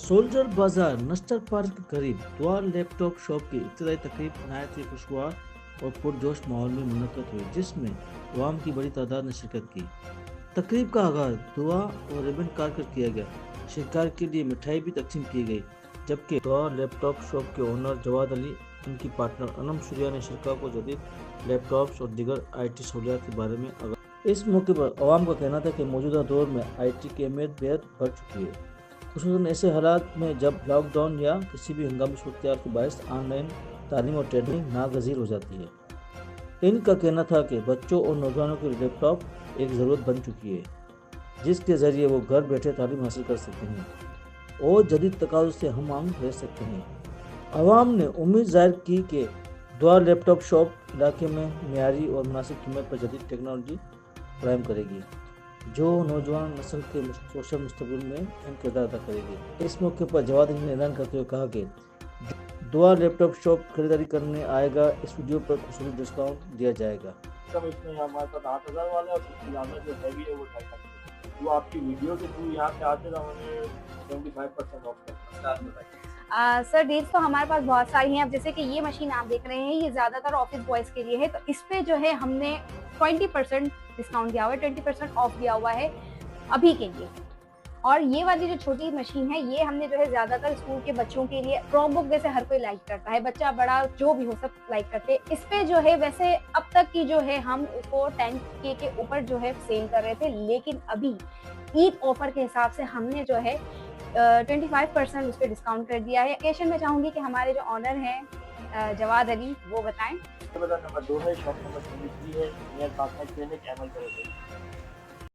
Soldier बाजार नस्टर park के करीब दुआ लैपटॉप शॉप की इब्तदाई तकरीब नहायत ही खुशगवार और पुरजोश माहौल में मुनक़्क़द हुई, जिसमें अवाम की बड़ी तादाद ने शिरकत की। तकरीब का आगाज़ दुआ और रिबन काट कर किया गया। शिरकार के लिए मिठाई भी तकसीम की गई, जबकि दुआ लैपटॉप शॉप के ओनर जवाद अली उनकी पार्टनर अनम सूर्या ने शिरका को जदीद लैपटॉप्स और दीगर IT सहूलियात के बारे में आगाह। इस मौके पर अवाम का कहना था कि मौजूदा दौर में IT की अहमियत बेहद बढ़ चुकी है, खुसूसन ऐसे हालात में जब लॉकडाउन या किसी भी हंगामी सूरत के बायस ऑनलाइन तालीम और ट्रेनिंग नागज़ीर हो जाती है। इनका कहना था कि बच्चों और नौजवानों के लिए लैपटॉप एक ज़रूरत बन चुकी है, जिसके ज़रिए वो घर बैठे तालीम हासिल कर सकते हैं और जदीद तकाज़ुल से हम आंग रह सकते हैं। अवाम ने उम्मीद ज़ाहिर की कि दुआ लैपटॉप शॉप इलाके में मियारी और मुनासिब कीमत पर जदीद टेक्नोलॉजी फराहम करेगी, जो नौजवान नस्ल के सोशल मुस्तकबिल में अहम किरदार अदा करेगी। इस मौके पर जवाद अली ने ऐलान करते हुए कहा कि दुआ लैपटॉप शॉप खरीदारी करने आएगा, इस वीडियो पर खुसूसी डिस्काउंट दिया जाएगा। इसमें हमारे पास 8,000 वाला और उसके अलावा जो हैवी है वो 2,500। वो आपकी वीडियो के थ्रू यहाँ पे आते तो हमें 75% ऑफ करना। सर डील्स तो हमारे पास बहुत सारी हैं। अब जैसे कि ये मशीन आप देख रहे हैं, ये ज़्यादातर ऑफिस बॉयज़ के लिए है, तो इस पे जो है हमने 20% डिस्काउंट दिया हुआ है, 20% ऑफ दिया हुआ है अभी के लिए। और ये वाली जो छोटी मशीन है, ये हमने जो है ज़्यादातर स्कूल के बच्चों के लिए, क्रोमबुक वैसे हर कोई लाइक करता है, बच्चा बड़ा जो भी हो सब लाइक करते हैं। इस पे जो है वैसे अब तक की जो है हम उसको 10K के ऊपर जो है सेल कर रहे थे, लेकिन अभी ईद ऑफर के हिसाब से हमने जो है 25% उस पर डिस्काउंट कर दिया है। लोकेशन में चाहूँगी कि हमारे जो ऑनर हैं जवाद अली वो बताएं। नंबर 2 है, शॉप नंबर 23 है, near partner clinic, ML college.